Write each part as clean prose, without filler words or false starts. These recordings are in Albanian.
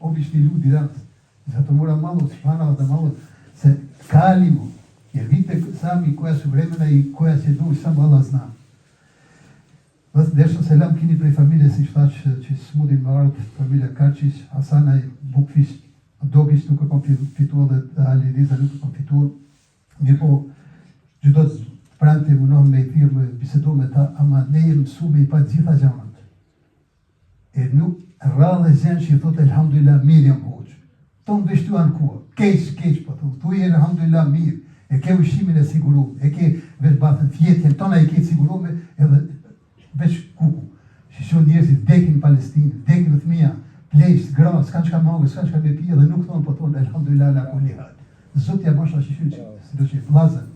obični ljudi danas. Zato moram malo subhanallah da malo se kalimo, jer vidite sami koja su vremena i koja će doći, samo Allah zna. Dešao se Lamkini prej familje Sištać, që smudin Mard, familja Karčić, Hasana i Bukfish, Dogish nuk e kam fituar dhe Ali Riza nuk e kam fituar. Mirë po, gjithë do të prante munohem me i thirë me bisedu me ta, ama ne jem mësu me i pa gjitha gjanat. E nuk rrallë e zenë që i thotë elhamdulillah mirë jam hoqë. Tonë veshtu anë kua, keq po thotë, tu jenë elhamdulillah mirë, e ke ushimin e sigurum, e ke veç batën fjetjen, tona e ke sigurume edhe veç kuku. Shishon njerëzit vdekin në Palestinë, vdekin në fëmija, plejsh, gra, s'kan qka mangë, s'kan qka me pija dhe nuk thonë po thonë elhamdulillah la kulli hal. Zotja bësha shishon që, si do që vlazën,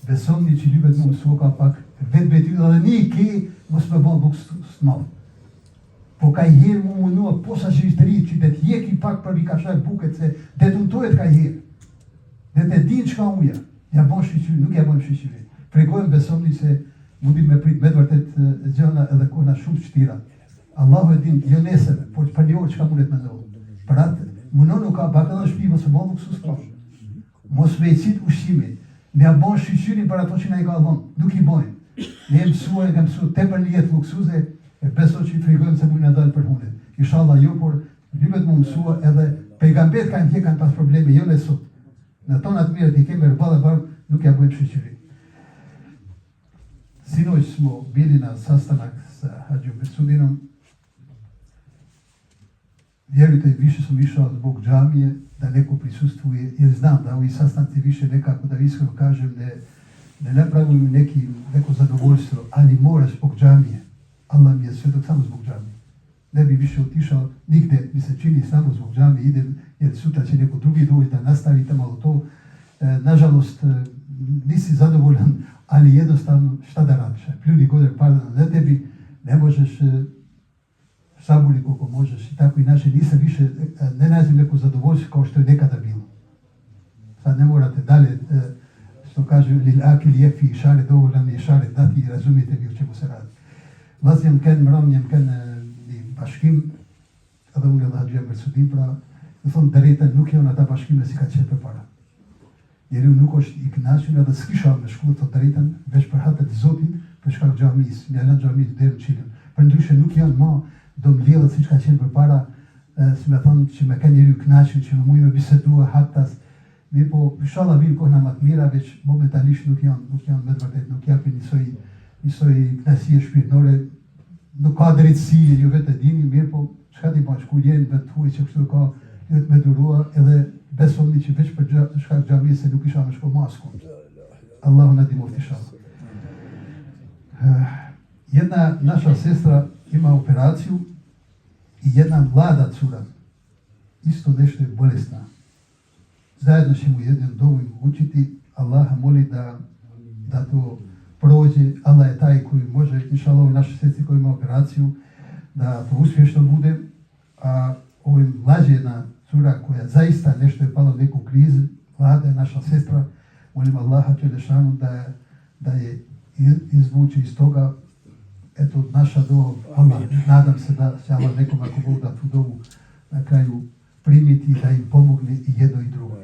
besoni që libet mu mësua ka pak vetë bety dhe një ke mos me bon buk s'malë. Po ka i herë mu munua posa që ishtë rritë që dhe t'jeki pak për i ka shak buket se dhe t'untojët ka i herë. Dhe të din qka uja, ja bon shqyqyri, nuk ja bon shqyqyri. Pregojmë besoni se mundim me prit me të vërtet gjëna edhe kona shumë shtira. Allahu e din, jo nesër, por për një orë qka mundet me ndohë. Për atë, munon nuk ka baka dhe shpi, mos e bon nuk sus pash. Mos vejcit ushqimi, me a bon shqyqyrin për ato që na i ka dhonë, nuk i bojnë. Ne mësua e ka mësu te për një jetë luksuze, e beso që i frigojmë se mujnë dalë për hunet. Inshallah jo, por libet mu mësua edhe pejgambet kanë tje kanë pas probleme, jo në sot. Në tonat mirët i keme rëbala barë, nuk ja bojmë shqyqyrin. Sinoć smo bili na sastanak sa Hadžijom Mersudinom. Vjerujte, više sam išao zbog džamije da neko prisustvuje, jer znam da ovi sastanci više nekako, da iskreno kažem, ne napravim neko zadovoljstvo, ali mora zbog džamije. Allah mi je sve dok samo zbog džamije. Ne bi više otišao nigde, mi se čini samo zbog džamije, idem jer sutra će neko drugi doći da nastavite malo to. Nažalost, nisi zadovoljan, ali jednostavno šta da radiš? Pljuni godar pada na tebi, ne možeš sabuli koliko možeš i tako inače nisam više, ne nađem neko zadovoljstvo kao što je nekada bilo. Sad ne morate dalje, što kažu, lil akil jefi i šare, dovoljan je šare dati i razumijete vi o čemu se radi. Vazjem ken mramjem ken bashkim, edhe unë edhe Hadžija Mersudim, pra, në thonë drejta nuk janë ata bashkime si ka qenë për para. Njeri nuk është i kënaqur edhe s'kisha me shku të drejtën, veç për hatët e Zotit, për shkak xhamisë, një anë xhamisë deri në Çilën. Për ndryshe nuk janë më do mbledhet siç ka qenë përpara, si me thonë që me ka njeri u kënaqur që me mujë me bisedua hatas. Mirë po, inshallah vinë kohëna më të mira, veç momentalisht nuk janë me të vërtetë, nuk japin njësoj kënaqësie shpirtërore, nuk ka drejtësi, ju vetë e dini, mirë po, çka ti bash ku jenë vetë huaj që kështu ka, vetë me durua edhe besoni që veç për shkak xhamisë se nuk isha me shku më askund. Allahu na dimofti inshallah. Jedna naša sestra ima operaciju i jedna mlada cura isto nešto je bolesna. Zajedno ćemo jednim dovom učiti, Allaha moli da to prođe. Allah je taj koji može, inshallah, ovoj našoj sestri koja ima operaciju, da to uspješno bude, a ovoj mlađe jedna cura koja zaista nešto je pala u neku krizu, mlada je naša sestra, molim Allaha Đelešanu da je izvuče iz toga. Eto, naša dova, Allah, nadam se da će Allah nekom ako Bog da tu dovu na kraju primiti, da im pomogne i jedno i drugo.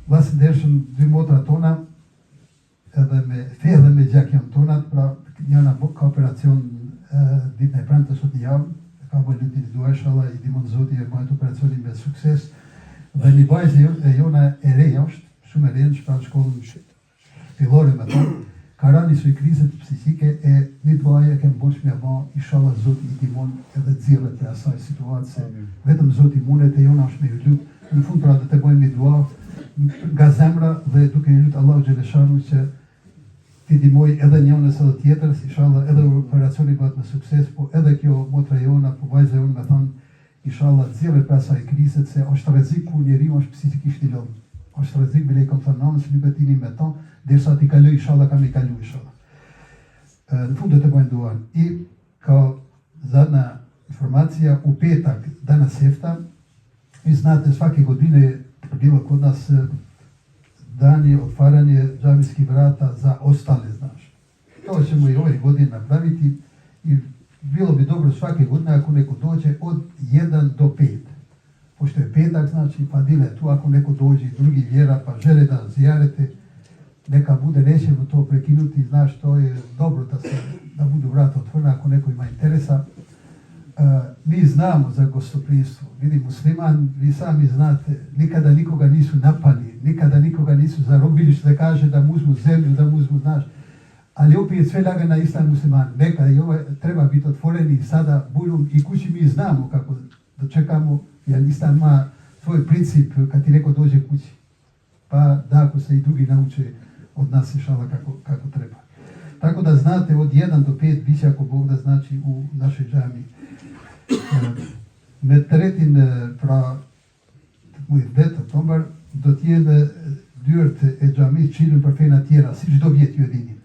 Vlasë ndeshëm 2 motra tona, edhe me gjak jam tonat, pra njëna ka operacion ditën e premte sot një javë, ka bërë lutin i dua inshallah i dimon Zoti e bëhet operacionin me sukses. Dhe një vajzë e jona e reja është, shumë e reja, shpra në shkollën fillore me tonë, ka rani soj krizët psikike e një duaje kem bosh me ba, inshallah Zoti i dimon edhe dzirët e asaj situatë, se vetëm Zoti munet e jona është me ju lutë, në fund pra dhe të bëjmë një dua nga zemra dhe duke një lutë Allahu Gjeleshanu që ti dimoj edhe njënës edhe tjetër, inshallah edhe operacioni bëhet me sukses, po edhe kjo motra jona, po vajza jona me thonë, inshallah dzirët për asaj krizët, se është rrezik ku njeriu është psikikisht i lodhur. Është rrezik bile kam thënë namës, libetini me ta, derisa ti kaloj, inshallah kam i kalu, inshallah. Në fund do të bëjmë duan. I ka zadna informacija u petak, danas hefta, vi znate svake godine bilo kod nas dan je otvaranje džamijskih vrata za ostale, znaš. To ćemo i ove godine napraviti i bilo bi dobro svake godine ako neko dođe od 1 do 5. pošto je petak, znači fadile tu ako neko dođe i drugi vjera pa žele da zijarete, neka bude, nećemo to prekinuti, znaš, to je dobro da budu vrata otvorena ako neko ima interesa. Mi znamo za gostoprimstvo, vidi musliman, vi sami znate, nikada nikoga nisu napali, nikada nikoga nisu zarobili, što da kaže da mu uzmu zemlju, da mu uzmu, znaš, ali opet sve laga na islam musliman, neka i ovo treba biti otvoreni sada bujrum i kući mi znamo kako da čekamo, jer islam ima svoj princip kad ti neko dođe kući, pa da ako se i drugi nauče od nas inšala kako treba. Tako da znate od 1 do 5 biće ako Bog da znači u našoj džamiji. Me tretin pra mujt vetë tombar do t'jenë dyert e xhamisë çilën për fena tjera, si çdo vjet ju e dini.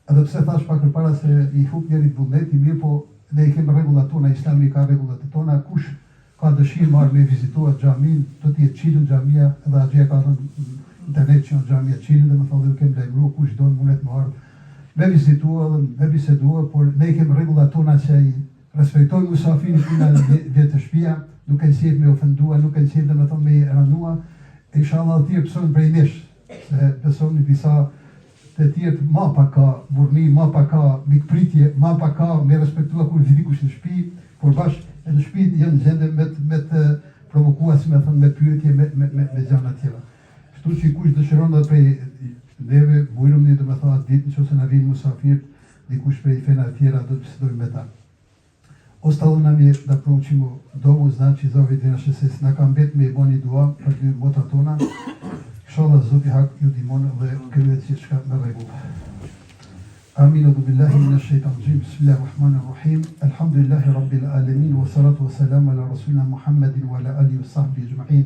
Edhe pse thash pak përpara se i hub njerit vullneti, mirë po ne i kemi rregullat tona, Islami ka rregullat e tona, kush ka dëshirë marrë me vizituar xhamin, do të jetë çilën xhamia, edhe atje ka thënë internet që në xhamia çilën, dhe më thonë dhe kemi lajmëruar kush do mundet më ardhë me vizitua dhe me bisedua, por ne i kemi rregullat tona që i respektojmë musafirin kuna vjetë të shtëpia, nuk e nxjerr me ofendua, nuk e nxjerr dhe me thonë me ranua, inshallah të tjerë pësojnë prej nesh, se besojnë disa të tjerë ma pa ka burni, ma pa ka mikpritje, ma pa ka me respektua kur vidi kush në shtëpi, por bash në shtëpi janë gjende me të provokua, si me thonë, me pyetje, me gjana tjera. Kështu që kush dëshiron dhe prej neve, bujrum një dhe me thonë atë ditë, në që se në vinë musafir, dikush prej fena tjera do të bisedojmë me ta. Ostalo nam je da proučimo dovu, znači za ove 12 mjeseci. Na kam bet me boni dua për dy bota tona. Inshallah Zoti hak ju dimon dhe krijet gjithçka me rregull. Amin. A'udhu billahi minash shaitanir rajim. Bismillahir rahmanir rahim. Alhamdulillahi rabbil alamin wa salatu wa salam ala rasulina Muhammadin wa ala alihi wa sahbihi ajma'in.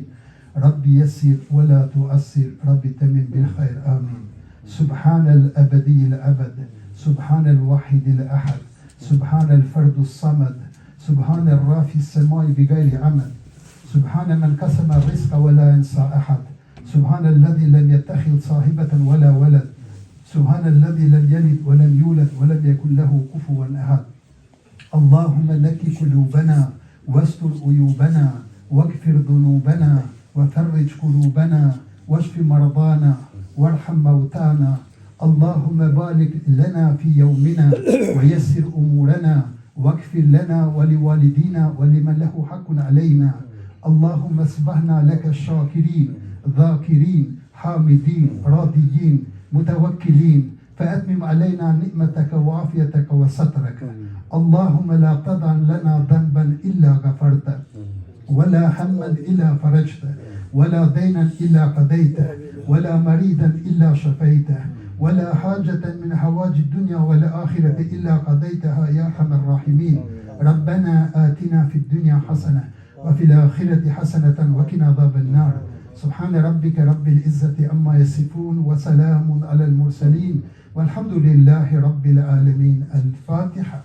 Rabbi yassir wa la tu'assir. Rabbi tamim bil khair. Amin. Subhanal abadiyil abad. Subhanal wahidil ahad. سبحان الفرد الصمد سبحان الرافي السماء بغير عمد سبحان من قسم الرزق ولا ينسى أحد سبحان الذي لم يتخذ صاحبة ولا ولد سبحان الذي لم يلد ولم يولد ولم يكن له كفوا أحد اللهم نكي قلوبنا واستر عيوبنا واغفر ذنوبنا وفرج كروبنا واشف مرضانا وارحم موتانا اللهم بارك لنا في يومنا ويسر أمورنا واغفر لنا ولوالدينا ولمن له حق علينا اللهم اصبحنا لك الشاكرين ذاكرين حامدين راضيين متوكلين فأتمم علينا نعمتك وعافيتك وسترك اللهم لا تدع لنا ذنبا إلا غفرته ولا هما إلا فرجته ولا دينا إلا قضيته ولا مريضا إلا شفيته ولا حاجة من حوائج الدنيا والآخرة إلا قضيتها يا أرحم الراحمين ربنا آتنا في الدنيا حسنة وفي الآخرة حسنة وقنا عذاب النار سبحان ربك رب العزة عما يصفون وسلام على المرسلين والحمد لله رب العالمين. الفاتحة.